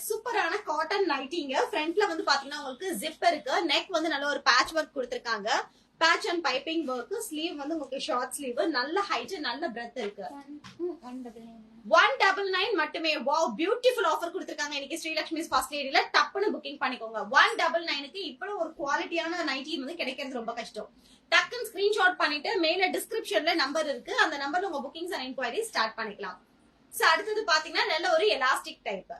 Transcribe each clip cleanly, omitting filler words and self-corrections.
சூப்பரான காட்டன் நைட்டிங்க. ஃப்ரண்ட்ல வந்து பாத்தீங்கன்னா உங்களுக்கு ஜிப் இருக்கு. நெக் வந்து நல்ல ஒரு பேட்ச் ஒர்க் கொடுத்திருக்காங்க. Patch and piping work. Sleeve வந்து உங்களுக்கு ஷார்ட் ஸ்லீவ். நல்ல ஹைட், நல்ல பிரெத் இருக்கு. 199 மட்டுமே. வாவ், பியூட்டிஃபுல் ஆஃபர் கொடுத்திருக்காங்க. இன்னைக்கு ஸ்ரீலக்ஷ்மிஸ் ஃபர்ஸ்ட் லேடில டப்புன்னு புக்கிங் பண்ணிக்கோங்க. 199க்கு இப்படி ஒரு குவாலிட்டியான நைட்டி வந்து கிடைக்கிறது ரொம்ப கஷ்டம். டக்குன்னு ஸ்கிரீன்ஷாட் பண்ணிட்டு மேல டிஸ்கிரிப்ஷன்ல நம்பர் இருக்கு. அந்த நம்பர்ல உங்க புக்கிங்ஸ் அண்ட் என்கொயரி ஸ்டார்ட் பண்ணிக்கலாம். சோ அடுத்தது பாத்தீங்கன்னா நல்ல ஒரு எலாஸ்டிக் டைப்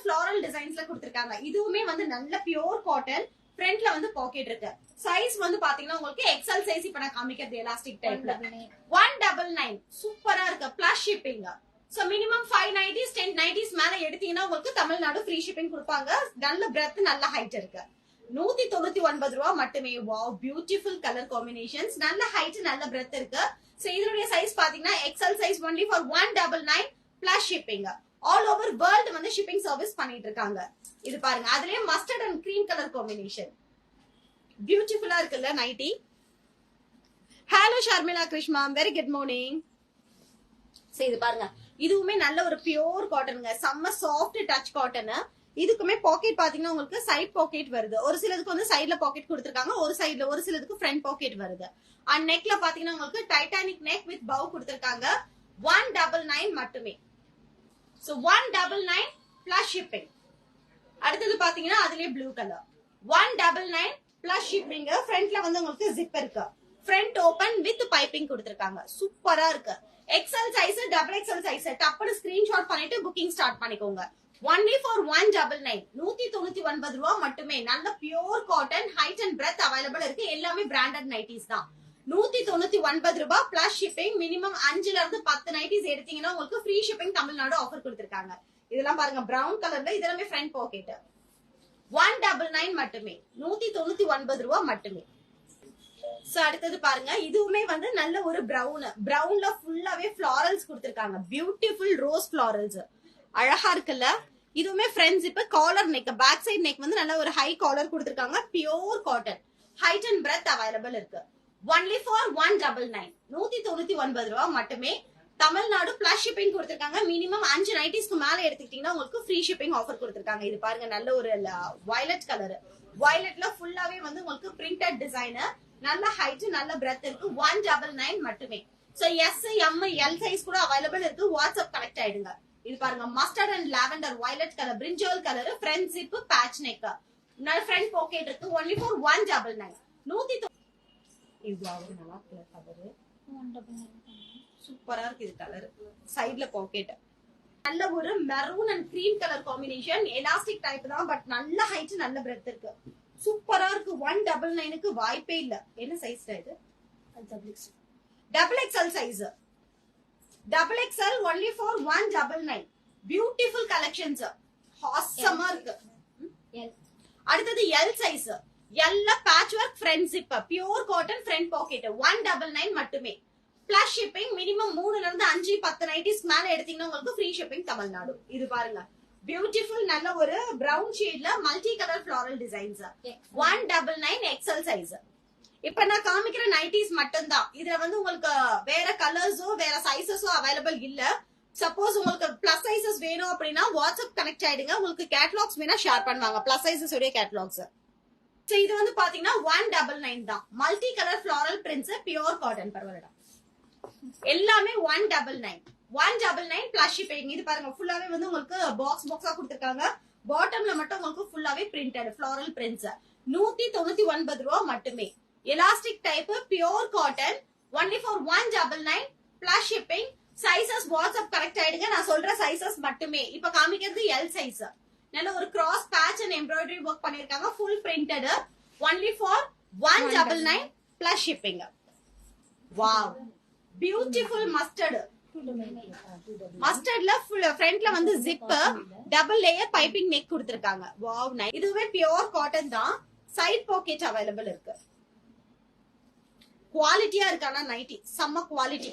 ஃப்ளோரல் டிசைன்ஸ்ல கொடுத்திருக்காங்க. இதுவுமே வந்து நல்ல பியூர் காட்டன். ஃப்ரண்ட்ல வந்து பாக்கெட் இருக்கு. சைஸ் வந்து பாத்தீங்கன்னா உங்களுக்கு எக்ஸ்எல் சைஸ் இப்ப நான் காமிக்கிறது எலாஸ்டிக் டைப்ல. 199 சூப்பரா இருக்கு. Plus shipping. So minimum 5 nighties 10 nighties மேல எடுத்தீங்கன்னா உங்களுக்கு தமிழ்நாடு ஃப்ரீ ஷிப்பிங் கொடுப்பாங்க. நல்ல பிரெத், நல்ல ஹைட் இருக்கு. 199 ரூபாய் மட்டுமே. Wow, beautiful colour combinations. நல்ல ஹைட், நல்ல பிரெத் இருக்கு. சோ இதனுடைய சைஸ் பாத்தீங்கன்னா XL size only for 199 plus shipping. All over world வந்து ஷிப்பிங் சர்வீஸ் பண்ணிட்டு இருக்காங்க. இது பாருங்க, அதுலயே mustard and cream colour combination. பியூட்டிஃபுல்லா இருக்குல்ல nighty. Hello Sharmila Krishna, very good morning. So இது பாருங்க, இதுவுமே நல்ல ஒரு பியூர் காட்டனுங்க. செம்ம சாஃப்ட் டச் காட்டன். இதுக்குமே பாக்கெட் பாத்தீங்கன்னா உங்களுக்கு சைட் பாக்கெட் வருது. ஒரு சிலதுக்கு வந்து சைடுல பாக்கெட் கொடுத்திருக்காங்க, ஒரு சைடுல ஒரு சிலதுக்கு ஃப்ரண்ட் பாக்கெட் வருது. அண்ட் நெக்ல பாத்தீங்கன்னா உங்களுக்கு டைட்டானிக் நெக் வித் பவ் கொடுத்திருக்காங்க. 199 மட்டுமே. So 199 plus shipping. அடுத்தது பாத்தீங்கன்னா அதுலயே ப்ளூ கலர். 199 plus shipping. ஃப்ரண்ட்ல வந்து உங்களுக்கு ஜிப் இருக்கு. ஃப்ரண்ட் ஓபன் வித் பைப்பிங் கொடுத்திருக்காங்க. சூப்பரா இருக்கு. XL size, double XL size டப்புனு ஸ்கிரீன்ஷாட் பண்ணிட்டு புக்கிங் ஸ்டார்ட் பண்ணிக்கோங்க. ஒன்லி ஃபார் 199 199 ரூபாய் மட்டுமே. நல்ல pure cotton, height and breadth available இருக்கு. எல்லாமே பிராண்டட் நைட்டிஸ் தான். 199 ரூபாய் பிளஸ் ஷிப்பிங். மினிமம் 5ல இருந்து 10 நைட்டிஸ் எடுத்தீங்கன்னா உங்களுக்கு ஃப்ரீ ஷிப்பிங் தமிழ்நாடு ஆஃபர் கொடுத்திருக்காங்க. இதெல்லாம் பாருங்க பிரவுன் கலர்ல. இதெல்லாமே ஃப்ரண்ட் பாக்கெட். 199 மட்டுமே. 199 ரூபாய் மட்டுமே. சோ அடுத்தது பாருங்க, இதுவுமே வந்து நல்ல ஒரு பிரவுன்ல ஃபுல்லாவே ஃபிளாரல்ஸ் கொடுத்திருக்காங்க. Beautiful rose florals. அழகா இருக்குல்ல. இதுவுமே front zip, collar neck, back side neck வந்து நல்ல ஒரு ஹை காலர் கொடுத்திருக்காங்க. Pure cotton, height and breadth available இருக்கு. ஒன்லி ஃபார் 199 199 ரூபாய் மட்டுமே. தமிழ்நாடு பிளஸ் ஷிப்பிங் கொடுத்திருக்காங்க. மினிமம் 5 நைட்டிஸ்க்கு மேல எடுத்துக்கிட்டீங்கன்னா உங்களுக்கு ஃப்ரீ ஷிப்பிங் ஆஃபர் கொடுத்திருக்காங்க. இது பாருங்க, நல்ல ஒரு வயலட் கலர். வயலட்ல ஃபுல்லாவே வந்து உங்களுக்கு பிரிண்டட் டிசைன். நல்ல ஹைட், நல்ல பிரெத் இருக்கு. 199 மட்டுமே. So S, M, L size கூட அவைலபிள் இருக்கு. வாட்ஸ்அப் கனெக்ட் ஆயிடுங்க. இது பாருங்க, mustard and lavender violet colour, brinjal colour, front zip, patch neck, front pocket இருக்கு. ஒன்லி ஃபார் 199 சூப்பரா இருக்கு. இது கலர் சைடுல பாக்கெட். நல்ல ஒரு maroon and cream colour combination. Elastic type தான், பட் நல்ல ஹைட், நல்ல பிரெத் இருக்கு. சூப்பரா இருக்கு. 199க்கு வாய்ப்பே இல்ல. என்ன சைஸ் இது? Double XL size. Double XL only for 199. Beautiful collections. ஆசமா இருக்கு. அடுத்தது எல் சைஸ். எல்ல patch work front zip, pure cotton, front pocket. 199 மட்டுமே. Plus shipping. மினிமம் 3ல இருந்து 5 10 நைட்டிஸ் மேல எடுத்தீங்கன்னா உங்களுக்கு ஃப்ரீ ஷிப்பிங் தமிழ்நாடு. இது பாருங்க, பியூட்டிஃபுல் நல்ல ஒரு பிரவுன் ஷேட்ல multi colour floral designs. 199 XL size. இப்ப நான் காமிக்கிற நைட்டிஸ் மட்டும்தான். இதுல வந்து உங்களுக்கு வேற கலர்ஸோ வேற சைசஸோ அவைலபிள் இல்ல. சப்போஸ் உங்களுக்கு பிளஸ் சைசஸ் வேணும் அப்படின்னா வாட்ஸ்அப் கனெக்ட் ஆயிடுங்க. உங்களுக்கு கேட்டலாக்ஸ் வேணா ஷேர் பண்ணுவாங்க, பிளஸ் சைசஸ் உடைய கேட்டலாக்ஸ். இது வந்து பாத்தீங்கன்னா 199 தான். Multi colour floral prints, pure cotton. பரவாயில்ல, எல்லாமே 199 199 பிளஸ் ஷிப்பிங். இது பாருங்க, ஃபுல்லாவே வந்து உங்களுக்கு பாக்ஸ் பாக்ஸா கொடுத்திருக்காங்க. பாட்டம்ல மட்டும் உங்களுக்கு ஃபுல்லாவே பிரிண்டட் ஃபிளாரல் பிரிண்ட்ஸ். 199 ரூபாய் மட்டுமே. Elastic type, pure cotton. Only for 199 plus shipping. Sizes WhatsApp correct ஆயிடுங்க. நான் சொல்ற சைசஸ் மட்டுமே. இப்ப காமிக்கிறது எல் சைஸ். நல்ல ஒரு cross patch and embroidery work பண்ணிருக்காங்க. Full printed. Only for 199 plus shipping. Wow, beautiful mustard. மஸ்டர்ட்ல ஃப்ரண்ட்ல வந்து zip, double layer piping neck கொடுத்திருக்காங்க. Wow, nice. இதுவே பியூர் காட்டன் தான். சைட் பாக்கெட் அவைலபிள் இருக்கு. குவாலிட்டியா இருக்கானா நைட்டி, செம்ம குவாலிட்டி.